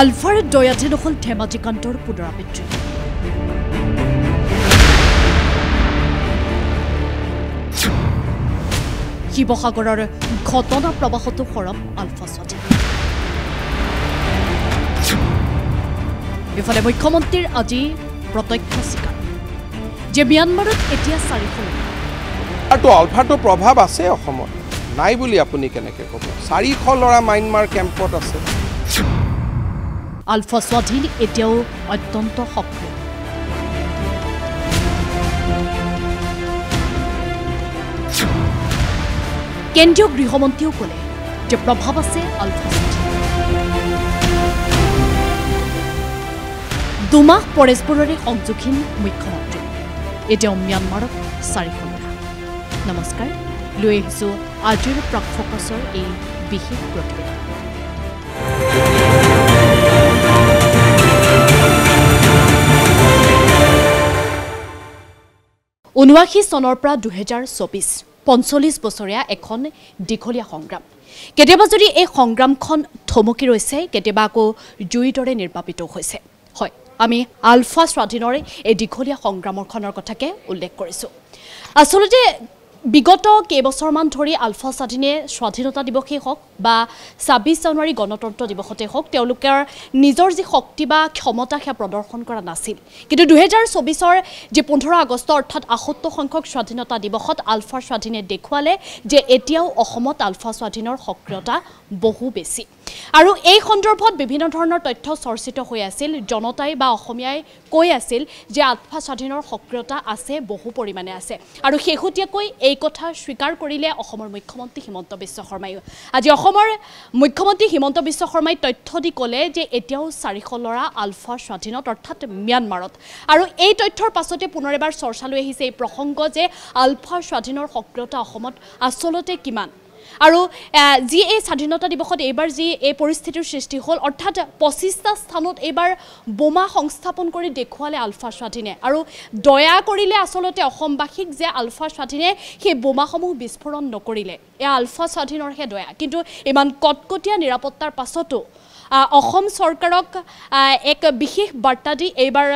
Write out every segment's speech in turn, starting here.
আলফাৰ দয়াতে নহল ধেমাজিকান্তৰ পুনৰাবৃত্তি শিৱসাগৰৰ ঘটনা প্ৰবাহতো সৰব আলফা স্বাধীন ইফালে মুখ্যমন্ত্ৰীৰ আজি প্ৰত্যক্ষ স্বীকাৰ যে ম্যানমাৰত এতিয়া 400 আলফাটো প্ৰভাৱ আছে অসমত নাই বুলি আপুনি কেনেকৈ ক'ব 400 ল'ৰা ম্যানমাৰ কেম্পত আছে আলফা স্বাধীন এতিয়াও অত্যন্ত সক্ৰিয় কেন্দ্ৰীয় গৃহমন্ত্ৰীও ক'লে যে প্ৰভাৱ আছে আলফা স্বাধীন দুমাহ পৰেশপুৰৰে সংযোগহীন মুখ্যমন্ত্ৰী এতিয়াও ম্যানমাৰত 400 নমস্কাৰ লৈ আহিছোঁ আজিৰ প্ৰাক ফ'কাছৰ এই বিশেষ প্ৰতিবেদন 79 চনৰ পৰা 2024 45 বছৰীয়া এখন দীঘলীয়া সংগ্ৰাম কেতিয়াবা যদি এই সংগ্ৰামখন থমকি ৰৈছে কেতিয়াবা আকৌ জুইৰ দৰে নিৰ্বাপিত হৈছে হয় আমি আলফা স্বাধীনৰ এই দীঘলীয়া সংগ্ৰামখনৰ কথাকে উল্লেখ কৰিছোঁ আসলতে বিগত কেইবছৰমান ধৰি আলফা স্বাধীনে স্বাধীনতা দিৱসেই হওক বা 26 জানুৱাৰী গণতন্ত্ৰ দিৱসতে হওক তেওঁলোকৰ নিজৰ যি শক্তি বা ক্ষমতা সেয়া প্ৰদৰ্শন কৰা নাছিল কিন্তু 2024ৰ যে 15 আগষ্ট অৰ্থাৎ 78 সংখ্যক স্বাধীনতা দিৱসত আলফা স্বাধীনে দেখুৱালে যে এতিয়াও অসমত আলফা স্বাধীনৰ সক্ৰিয়তা বহু বেছি আৰু এই সন্দৰ্ভত বিভিন্ন ধৰণৰ তথ্য চৰ্চিত হৈ আছিল জনতাই বা অসমীয়াই কৈ আছিল যে আলফা স্বাধীনৰ সক্ৰিয়তা আছে বহু পৰিমাণে আছে আৰু শেহতীয়াকৈ এই কথা স্বীকাৰ কৰিলে অসমৰ মুখ্যমন্ত্ৰী হিমন্ত বিশ্ব শৰ্মাই আজি অসমৰ মুখ্যমন্ত্ৰী হিমন্ত বিশ্ব শৰ্মাই তথ্য দি ক'লে যে এতিয়াও 400 ল'ৰা আলফা স্বাধীনত অৰ্থাৎ ম্যানমাৰত আৰু এই তথ্যৰ পাছতে পুনৰ এবাৰ চৰ্চালৈ আহিছে এই প্ৰসংগ যে আলফা স্বাধীনৰ সক্ৰিয়তা অসমত আসলতে কিমান আৰু যি এই স্বাধীনতা দিৱসত এইবাৰ যি এই পৰিস্থিতিৰ সৃষ্টি হ'ল অৰ্থাৎ 25টা স্থানত এইবাৰ বোমা সংস্থাপন কৰি দেখুৱালে আলফা স্বাধীনে আৰু দয়া কৰিলে আসলতে অসমবাসীক যে আলফা স্বাধীনে সেই বোমাসমূহ বিস্ফোৰণ নকৰিলে এয়া আলফা স্বাধীনৰহে দয়া কিন্তু ইমান কটকটীয়া নিৰাপত্তাৰ পাছতো অসম চৰকাৰক এক বিশেষ বাৰ্তা দি এইবাৰ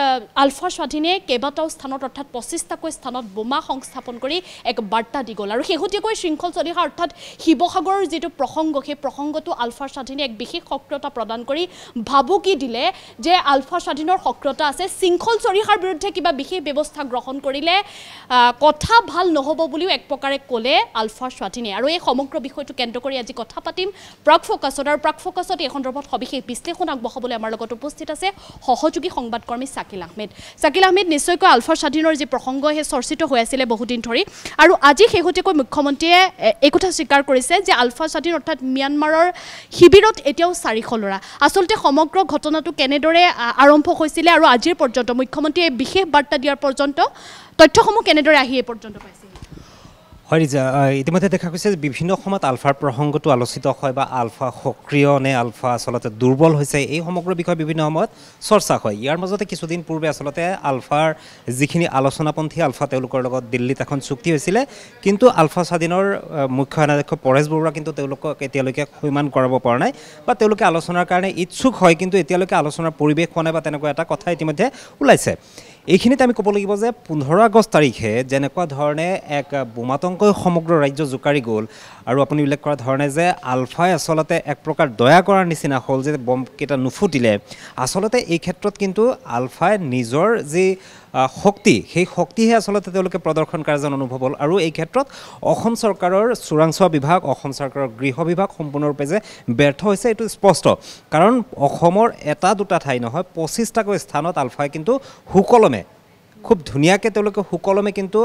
আলফা স্বাধীনে কেইবাটাও স্থানত অৰ্থাৎ 25টাকৈ স্থানত বোমা সংস্থাপন কৰি এক বাৰ্তা দি গ'ল আৰু শেহতীয়াকৈ শৃংখল চলিহা অৰ্থাৎ শিৱসাগৰৰ যিটো প্ৰসংগ সেই প্ৰসংগটো আলফা স্বাধীনে এক বিশেষ সক্ৰিয়তা প্ৰদান কৰি ভাবুকি দিলে যে আলফা স্বাধীনৰ সক্ৰিয়তা আছে শৃংখল চলিহাৰ বিৰুদ্ধে কিবা বিশেষ ব্যৱস্থা গ্ৰহণ কৰিলে কথা ভাল নহ'ব বুলিও এক প্ৰকাৰে ক'লে আলফা স্বাধীনে আৰু এই সমগ্ৰ বিষয়টো কেন্দ্ৰ কৰি আজি কথা পাতিম প্ৰাক ফ'কাছত আৰু প্ৰাক ফ'কাছত এই সন্দৰ্ভত বিশেষ বিশ্লেষণ আগবঢ়াবলৈ আমাৰ লগত উপস্থিত আছে সহযোগী সংবাদকৰ্মী শাকিল আহমেদ নিশ্চয়কৈ আলফা স্বাধীনৰ যি প্ৰসংগ হে চৰ্চিত হৈ আছিল বহুদিন ধৰি আৰু আজি শেহতীয়াকৈ মুখ্যমন্ত্ৰীয়ে এই কথা স্বীকাৰ কৰিছে যে আলফা স্বাধীন অৰ্থাৎ ম্যানমাৰৰ শিবিৰত এতিয়াও 400 ল'ৰা আসলতে সমগ্ৰ ঘটনাটো কেনেদৰে আৰম্ভ হৈছিলে আৰু আজিৰ পৰ্যন্ত মুখ্যমন্ত্ৰীয়ে বিশেষ বাৰ্তা দিয়াৰ পৰ্যন্ত তথ্যসমূহ কেনেদৰে আহি এই পৰ্যন্ত পাইছে হয় ৰিজা ইতিমধ্যে দেখা গৈছে যে বিভিন্ন সময়ত আলফাৰ প্ৰসংগটো আলোচিত হয় বা আলফা সক্ৰিয় নে আলফা আচলতে দুৰ্বল হৈছে এই সমগ্ৰ বিষয়ে বিভিন্ন সময়ত চৰ্চা হয় ইয়াৰ মাজতে কিছুদিন পূৰ্বে আচলতে আলফাৰ যিখিনি আলোচনাপন্থী আলফা তেওঁলোকৰ লগত দিল্লীত এখন চুক্তি হৈছিলে কিন্তু আলফা স্বাধীনৰ মুখ্য সেনাধ্যক্ষ পৰেশ বৰুৱা কিন্তু তেওঁলোকক এতিয়ালৈকে সৈমান কৰাব পৰা নাই বা তেওঁলোকে আলোচনাৰ কাৰণে ইচ্ছুক হয় কিন্তু এতিয়ালৈকে আলোচনাৰ পৰিৱেশ হোৱা নাই বা তেনেকুৱা এটা কথা ইতিমধ্যে ওলাইছে এইখিনিতে আমি ক'ব লাগিব যে 15 আগষ্ট তাৰিখে যেনেকুৱা ধৰণে এক বোমাতংকই সমগ্ৰ ৰাজ্য জোকাৰি গ'ল আৰু আপুনি উল্লেখ কৰা ধৰণে যে আলফাই আচলতে এক প্ৰকাৰ দয়া কৰাৰ নিচিনা হ'ল যে বমকেইটা নুফুটিলে আচলতে এই ক্ষেত্ৰত কিন্তু আলফাই নিজৰ যি শক্তি সেই শক্তিহে আচলতে তেওঁলোকে প্ৰদৰ্শন কৰা যেন অনুভৱ হ'ল আৰু এই ক্ষেত্ৰত অসম চৰকাৰৰ চোৰাংচোৱা বিভাগ অসম চৰকাৰৰ গৃহ বিভাগ সম্পূৰ্ণৰূপে যে ব্যৰ্থ হৈছে এইটো স্পষ্ট কাৰণ অসমৰ এটা দুটা ঠাই নহয় 25টাকৈ স্থানত আলফাই কিন্তু সুকলমে খুব ধুনীয়াকৈ তেওঁলোকে সুকলমে কিন্তু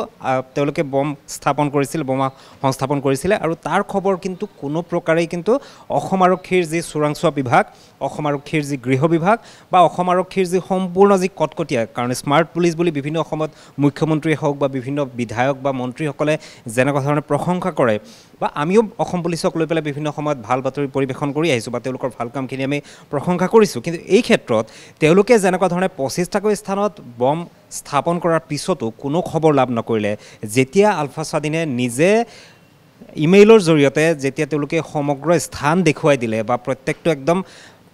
তেওঁলোকে বম স্থাপন কৰিছিল বোমা সংস্থাপন কৰিছিলে আৰু তাৰ খবৰ কিন্তু কোনো প্ৰকাৰেই কিন্তু অসম আৰক্ষীৰ যি চোৰাংচোৱা বিভাগ অসম আৰক্ষীৰ যি গৃহ বিভাগ বা অসম আৰক্ষীৰ যি সম্পূৰ্ণ যি কটকটীয়া কাৰণ স্মাৰ্ট পুলিচ বুলি বিভিন্ন অসমত মুখ্যমন্ত্ৰী হওক বা বিভিন্ন বিধায়ক বা মন্ত্ৰীসকলে যেনেকুৱা ধৰণে প্ৰশংসা কৰে বা আমিও অসম পুলিচক লৈ পেলাই বিভিন্ন সময়ত ভাল বাতৰি পৰিৱেশন কৰি আহিছোঁ বা তেওঁলোকৰ ভাল কামখিনি আমি প্ৰশংসা কৰিছোঁ কিন্তু এই ক্ষেত্ৰত তেওঁলোকে যেনেকুৱা ধৰণে 25টাকৈ স্থানত বম স্থাপন কৰাৰ পিছতো কোনো খবৰ লাভ নকৰিলে যেতিয়া আলফা স্বাধীনে নিজে ইমেইলৰ জৰিয়তে যেতিয়া তেওঁলোকে সমগ্ৰ স্থান দেখুৱাই দিলে বা প্ৰত্যেকটো একদম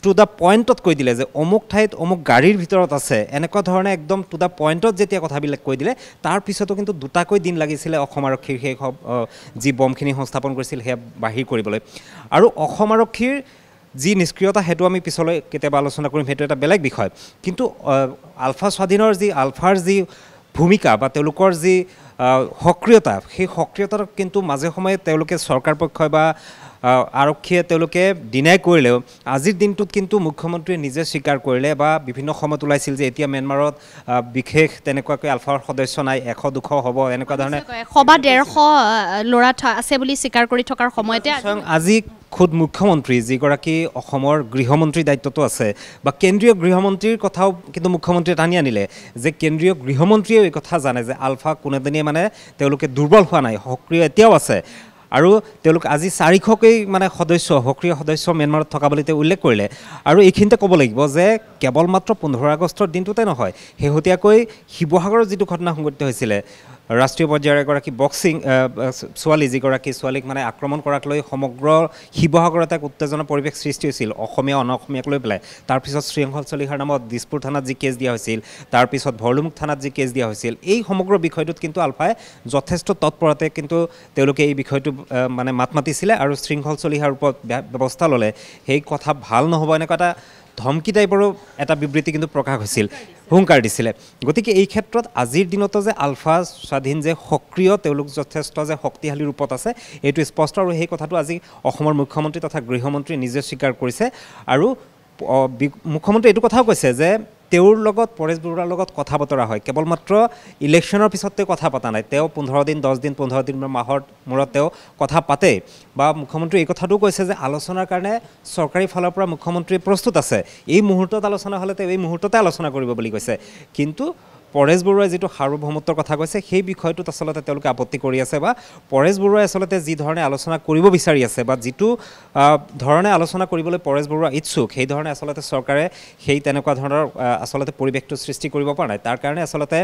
টু দ্য পইণ্টত কৈ দিলে যে অমুক ঠাইত অমুক গাড়ীৰ ভিতৰত আছে এনেকুৱা ধৰণে একদম টু দ্য পইণ্টত যেতিয়া কথাবিলাক কৈ দিলে তাৰ পিছতো কিন্তু দুটাকৈ দিন লাগিছিলে অসম আৰক্ষীৰ সেই যি বমখিনি সংস্থাপন কৰিছিল সেয়া বাহিৰ কৰিবলৈ আৰু অসম আৰক্ষীৰ যি নিষ্ক্ৰিয়তা সেইটো আমি পিছলৈ কেতিয়াবা আলোচনা কৰিম সেইটো এটা বেলেগ বিষয় কিন্তু আলফা স্বাধীনৰ যি আলফাৰ যি ভূমিকা বা তেওঁলোকৰ যি সক্ৰিয়তা সেই সক্ৰিয়তাৰ কিন্তু মাজে সময়ে তেওঁলোকে চৰকাৰ পক্ষই বা আৰক্ষীয়ে তেওঁলোকে ডিনাই কৰিলেও আজিৰ দিনটোত কিন্তু মুখ্যমন্ত্ৰীয়ে নিজে স্বীকাৰ কৰিলে বা বিভিন্ন সময়ত ওলাইছিল যে এতিয়া ম্যানমাৰত বিশেষ তেনেকুৱাকৈ আলফাৰ সদস্য নাই 100-200 হ'ব এনেকুৱা ধৰণে 100 বা 150 ল'ৰা আছে বুলি স্বীকাৰ কৰি থকাৰ সময়তে আজি খুদ মুখ্যমন্ত্ৰী যিগৰাকী অসমৰ গৃহমন্ত্ৰীৰ দায়িত্বটো আছে বা কেন্দ্ৰীয় গৃহমন্ত্ৰীৰ কথাও কিন্তু মুখ্যমন্ত্ৰীয়ে টানি আনিলে যে কেন্দ্ৰীয় গৃহমন্ত্ৰীয়েও এই কথা জানে যে আলফা কোনোদিনেই মানে তেওঁলোকে দুৰ্বল হোৱা নাই সক্ৰিয় এতিয়াও আছে আৰু তেওঁলোক আজি 400কেই মানে সদস্য সক্ৰিয় সদস্য ম্যানমাৰত থকা বুলি তেওঁ উল্লেখ কৰিলে আৰু এইখিনিতে ক'ব লাগিব যে কেৱল মাত্ৰ 15 আগষ্টৰ দিনটোতে নহয় শেহতীয়াকৈ শিৱসাগৰৰ যিটো ঘটনা সংঘটিত হৈছিলে ৰাষ্ট্ৰীয় পৰ্যায়ৰ এগৰাকী বক্সিং ছোৱালী যিগৰাকী ছোৱালীক মানে আক্ৰমণ কৰাক লৈ সমগ্ৰ শিৱসাগৰত এক উত্তেজনা পৰিৱেশ সৃষ্টি হৈছিল অসমীয়া অনঅসমীয়াক লৈ পেলাই তাৰপিছত শৃংখল চলিহাৰ নামত দিছপুৰ থানাত যি কেছ দিয়া হৈছিল তাৰপিছত ভৰলুমুখ থানাত যি কেছ দিয়া হৈছিল এই সমগ্ৰ বিষয়টোত কিন্তু আলফাই যথেষ্ট তৎপৰতে কিন্তু তেওঁলোকে এই বিষয়টো মানে মাত মাতিছিলে আৰু শৃংখল চলিহাৰ ওপৰত ব্যৱস্থা ল'লে সেই কথা ভাল নহ'ব এনেকুৱা এটা ধমকি টাইপৰো এটা বিবৃতি কিন্তু প্ৰকাশ হৈছিল হুংকাৰ দিছিলে গতিকে এই ক্ষেত্ৰত আজিৰ দিনতো যে আলফা স্বাধীন যে সক্ৰিয় তেওঁলোক যথেষ্ট যে শক্তিশালী ৰূপত আছে এইটো স্পষ্ট আৰু সেই কথাটো আজি অসমৰ মুখ্যমন্ত্ৰী তথা গৃহমন্ত্ৰীয়ে নিজে স্বীকাৰ কৰিছে আৰু মুখ্যমন্ত্ৰী এইটো কথাও কৈছে যে তেওঁৰ লগত পৰেশ বৰুৱাৰ লগত কথা বতৰা হয় কেৱল মাত্ৰ ইলেকশ্যনৰ পিছত তেওঁ কথা পতা নাই তেওঁ 15 দিন 10 দিন 15 দিন মাহৰ মূৰত তেওঁ কথা পাতে বা মুখ্যমন্ত্ৰী এই কথাটো কৈছে যে আলোচনাৰ কাৰণে চৰকাৰী ফালৰ পৰা মুখ্যমন্ত্ৰী প্ৰস্তুত আছে এই মুহূৰ্তত আলোচনা হ'লে তেওঁ এই মুহূৰ্ততে আলোচনা কৰিব বুলি কৈছে কিন্তু পৰেশ বৰুৱাই যিটো সাৰ্বভৌমত্বৰ কথা কৈছে সেই বিষয়টোত আচলতে তেওঁলোকে আপত্তি কৰি আছে বা পৰেশ বৰুৱাই আচলতে যি ধৰণে আলোচনা কৰিব বিচাৰি আছে বা যিটো ধৰণে আলোচনা কৰিবলৈ পৰেশ বৰুৱা ইচ্ছুক সেই ধৰণে আচলতে চৰকাৰে সেই তেনেকুৱা ধৰণৰ আচলতে পৰিৱেশটো সৃষ্টি কৰিব পৰা নাই তাৰ কাৰণে আচলতে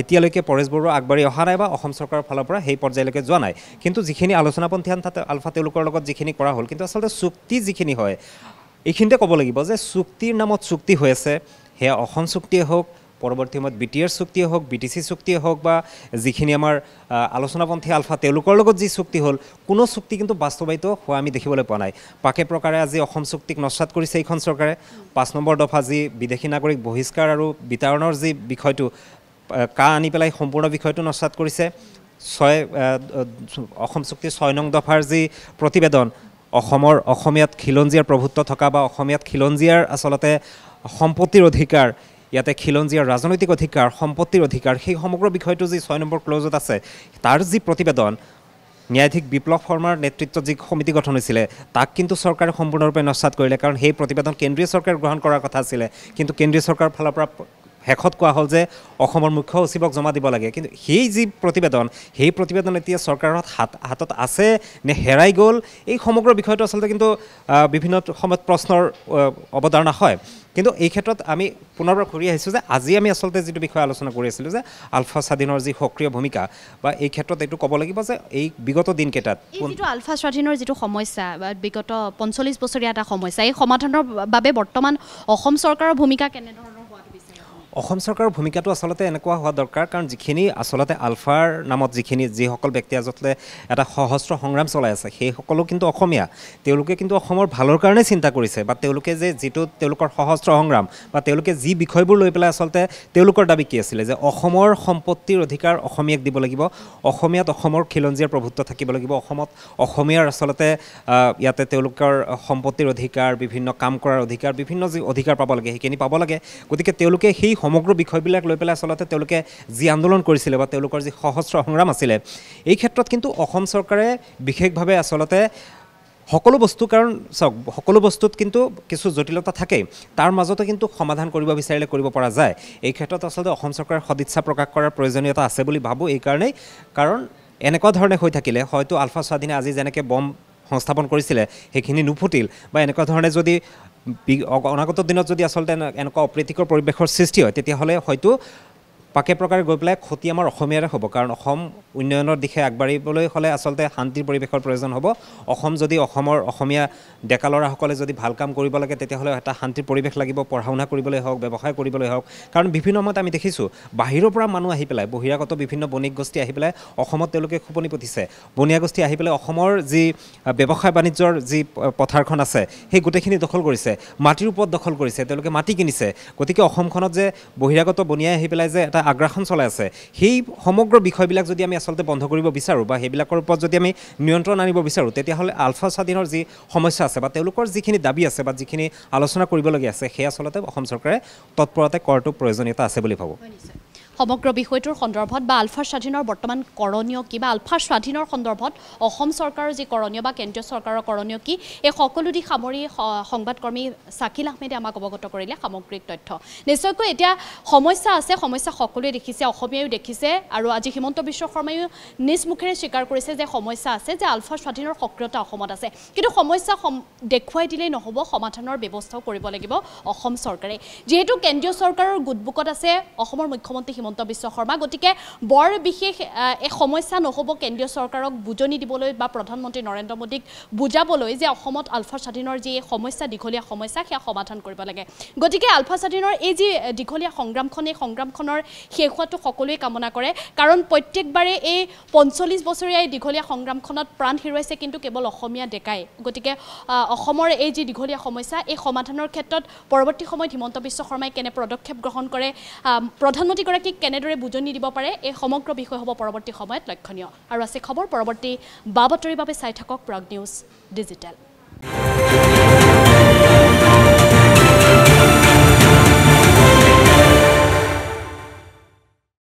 এতিয়ালৈকে পৰেশ বৰুৱা আগবাঢ়ি অহা নাই বা অসম চৰকাৰৰ ফালৰ পৰা সেই পৰ্যায়লৈকে যোৱা নাই কিন্তু যিখিনি আলোচনাপন্থী আলফা তেওঁলোকৰ লগত যিখিনি কৰা হ'ল কিন্তু আচলতে চুক্তি যিখিনি হয় এইখিনিতে ক'ব লাগিব যে চুক্তিৰ নামত চুক্তি হৈ আছে সেয়া অসম চুক্তিয়ে হওক পৰৱৰ্তী সময়ত BTR চুক্তিয়ে হওক BTC চুক্তিয়ে হওক বা যিখিনি আমাৰ আলোচনাপন্থী আলফা তেওঁলোকৰ লগত যি চুক্তি হ'ল কোনো চুক্তি কিন্তু বাস্তৱায়িত হোৱা আমি দেখিবলৈ পোৱা নাই পাকে প্ৰকাৰে আজি অসম চুক্তিক নস্যাৎ কৰিছে এইখন চৰকাৰে 5 নম্বৰ দফা যি বিদেশী নাগৰিক বহিষ্কাৰ আৰু বিতাৰণৰ যি বিষয়টো আনি পেলাই সম্পূৰ্ণ বিষয়টো নস্যাৎ কৰিছে অসম চুক্তিৰ 6 নং দফাৰ যি প্ৰতিবেদন অসমৰ অসমীয়াত খিলঞ্জীয়াৰ প্ৰভুত্ব থকা বা অসমীয়াত খিলঞ্জীয়াৰ আচলতে সম্পত্তিৰ অধিকাৰ ইয়াতে খিলঞ্জীয়াৰ ৰাজনৈতিক অধিকাৰ সম্পত্তিৰ অধিকাৰ সেই সমগ্ৰ বিষয়টো যি 6 নম্বৰ ক্লজত আছে তাৰ যি প্ৰতিবেদন ন্যায়াধীশ বিপ্লৱ শৰ্মাৰ নেতৃত্বত যি সমিতি গঠন হৈছিলে তাক কিন্তু চৰকাৰে সম্পূৰ্ণৰূপে নস্যাৎ কৰিলে কাৰণ সেই প্ৰতিবেদন কেন্দ্ৰীয় চৰকাৰে গ্ৰহণ কৰাৰ কথা আছিলে কিন্তু কেন্দ্ৰীয় চৰকাৰৰ ফালৰ পৰা শেষত কোৱা হ'ল যে অসমৰ মুখ্য সচিবক জমা দিব লাগে কিন্তু সেই যি প্ৰতিবেদন সেই প্ৰতিবেদন এতিয়া চৰকাৰৰ হাতত আছে নে হেৰাই গ'ল এই সমগ্ৰ বিষয়টো আচলতে কিন্তু বিভিন্ন সময়ত প্ৰশ্নৰ অৱতাৰণা হয় কিন্তু এই ক্ষেত্ৰত আমি পুনৰবাৰ ঘূৰি আহিছোঁ যে আজি আমি আচলতে যিটো বিষয়ে আলোচনা কৰি আছিলোঁ যে আলফা স্বাধীনৰ যি সক্ৰিয় ভূমিকা বা এই ক্ষেত্ৰত এইটো ক'ব লাগিব যে এই বিগত দিনকেইটাত যিটো আলফা স্বাধীনৰ যিটো সমস্যা বা বিগত 45 বছৰীয়া এটা সমস্যা এই সমাধানৰ বাবে বৰ্তমান অসম চৰকাৰৰ ভূমিকা কেনেধৰণৰ অসম চৰকাৰৰ ভূমিকাটো আচলতে এনেকুৱা হোৱা দৰকাৰ কাৰণ যিখিনি আচলতে আলফাৰ নামত যিসকল ব্যক্তি আচলতে এটা সহস্ৰ সংগ্ৰাম চলাই আছে সেই সকলো কিন্তু অসমীয়া তেওঁলোকে কিন্তু অসমৰ ভালৰ কাৰণে চিন্তা কৰিছে বা তেওঁলোকে যে যিটো তেওঁলোকৰ সহস্ৰ সংগ্ৰাম বা তেওঁলোকে যি বিষয়বোৰ লৈ পেলাই আচলতে তেওঁলোকৰ দাবী কি আছিলে যে অসমৰ সম্পত্তিৰ অধিকাৰ অসমীয়াক দিব লাগিব অসমীয়াত অসমৰ খিলঞ্জীয়াৰ প্ৰভুত্ব থাকিব লাগিব অসমত অসমীয়াৰ আচলতে ইয়াতে তেওঁলোকৰ সম্পত্তিৰ অধিকাৰ বিভিন্ন কাম কৰাৰ অধিকাৰ বিভিন্ন যি অধিকাৰ পাব লাগে সেইখিনি পাব লাগে গতিকে তেওঁলোকে সেই সমগ্ৰ বিষয়বিলাক লৈ পেলাই আচলতে তেওঁলোকে যি আন্দোলন কৰিছিলে বা তেওঁলোকৰ যি সহস্ৰ সংগ্ৰাম আছিলে এই ক্ষেত্ৰত কিন্তু অসম চৰকাৰে বিশেষভাৱে আচলতে সকলো বস্তু কাৰণ চাওক সকলো বস্তুত কিন্তু কিছু জটিলতা থাকে তাৰ মাজতে কিন্তু সমাধান কৰিব বিচাৰিলে কৰিব পৰা যায় এই ক্ষেত্ৰত আচলতে অসম চৰকাৰৰ সদিচ্ছা প্ৰকাশ কৰাৰ প্ৰয়োজনীয়তা আছে বুলি ভাবোঁ এই কাৰণেই কাৰণ এনেকুৱা ধৰণে হৈ থাকিলে হয়তো আলফা স্বাধীনে আজি যেনেকৈ বম সংস্থাপন কৰিছিলে সেইখিনি নুফুটিল বা এনেকুৱা ধৰণে যদি অনাগত দিনত যদি আচলতে এনেকুৱা অপ্ৰীতিকৰ পৰিৱেশৰ সৃষ্টি হয় তেতিয়াহ'লে হয়তো পাকে প্ৰকাৰে গৈ পেলাই ক্ষতি আমাৰ অসমীয়াৰে হ'ব কাৰণ অসম উন্নয়নৰ দিশে আগবাঢ়িবলৈ হ'লে আচলতে শান্তিৰ পৰিৱেশৰ প্ৰয়োজন হ'ব অসম যদি অসমীয়া ডেকা ল'ৰাসকলে যদি ভাল কাম কৰিব লাগে তেতিয়াহ'লে এটা শান্তিৰ পৰিৱেশ লাগিব পঢ়া শুনা কৰিবলৈ হওক ব্যৱসায় কৰিবলৈ হওক কাৰণ বিভিন্ন সময়ত আমি দেখিছোঁ বাহিৰৰ পৰা মানুহ আহি পেলাই বহিৰাগত বিভিন্ন বণিক গোষ্ঠী আহি পেলাই অসমত তেওঁলোকে খোপনি পুতিছে বনিয়া গোষ্ঠী আহি পেলাই অসমৰ যি ব্যৱসায় বাণিজ্যৰ যি পথাৰখন আছে সেই গোটেইখিনি দখল কৰিছে মাটিৰ ওপৰত দখল কৰিছে তেওঁলোকে মাটি কিনিছে গতিকে অসমখনত যে বহিৰাগত বনিয়াই আহি পেলাই যে এটা আগ্ৰাসন চলাই আছে সেই সমগ্ৰ বিষয়বিলাক যদি আমি আচলতে বন্ধ কৰিব বিচাৰোঁ বা সেইবিলাকৰ ওপৰত যদি আমি নিয়ন্ত্ৰণ আনিব বিচাৰোঁ তেতিয়াহ'লে আলফা স্বাধীনৰ যি সমস্যা আছে বা তেওঁলোকৰ যিখিনি দাবী আছে বা যিখিনি আলোচনা কৰিবলগীয়া আছে সেই আচলতে অসম চৰকাৰে তৎপৰতে কৰাটো প্ৰয়োজনীয়তা আছে বুলি ভাবোঁ সমগ্ৰ বিষয়টোৰ সন্দৰ্ভত বা আলফা স্বাধীনৰ বৰ্তমান কৰণীয় কি বা আলফা স্বাধীনৰ সন্দৰ্ভত অসম চৰকাৰৰ যি কৰণীয় বা কেন্দ্ৰীয় চৰকাৰৰ কৰণীয় কি এই সকলো দিশ সামৰি সংবাদকৰ্মী শাকিল আহমেদে আমাক অৱগত কৰিলে সামগ্ৰিক তথ্য নিশ্চয়কৈ এতিয়া সমস্যা আছে সমস্যা সকলোৱে দেখিছে অসমীয়াও দেখিছে আৰু আজি হিমন্ত বিশ্ব শৰ্মায়ো নিজ মুখেৰে স্বীকাৰ কৰিছে যে সমস্যা আছে যে আলফা স্বাধীনৰ সক্ৰিয়তা অসমত আছে কিন্তু সমস্যা দেখুৱাই দিলেই নহ'ব সমাধানৰ ব্যৱস্থাও কৰিব লাগিব অসম চৰকাৰে যিহেতু কেন্দ্ৰীয় চৰকাৰৰ গুডবুকত আছে অসমৰ মুখ্যমন্ত্ৰী হিমন্ত বিশ্ব শৰ্মা গতিকে বৰ বিশেষ এই সমস্যা নহ'ব কেন্দ্ৰীয় চৰকাৰক বুজনি দিবলৈ বা প্ৰধানমন্ত্ৰী নৰেন্দ্ৰ মোদীক বুজাবলৈ যে অসমত আলফা স্বাধীনৰ যি সমস্যা দীঘলীয়া সমস্যা সেয়া সমাধান কৰিব লাগে গতিকে আলফা স্বাধীনৰ এই যি দীঘলীয়া সংগ্ৰামখন এই সংগ্ৰামখনৰ শেষ হোৱাটো সকলোৱে কামনা কৰে কাৰণ প্ৰত্যেকবাৰে এই ৪৫ বছৰীয়া এই দীঘলীয়া সংগ্ৰামখনত প্ৰাণ হেৰুৱাইছে কিন্তু কেৱল অসমীয়া ডেকাই গতিকে অসমৰ এই যি দীঘলীয়া সমস্যা এই সমাধানৰ ক্ষেত্ৰত পৰৱৰ্তী সময়ত হিমন্ত বিশ্ব শৰ্মাই কেনে পদক্ষেপ গ্ৰহণ কৰে প্ৰধানমন্ত্ৰীগৰাকীক কেনেদৰে বুজনি দিব পাৰে এই সমগ্ৰ বিষয় হ'ব পৰৱৰ্তী সময়ত লক্ষণীয় আৰু আছে খবৰ পৰৱৰ্তী বা বাতৰিৰ বাবে চাই থাকক প্ৰাগ নিউজ ডিজিটেল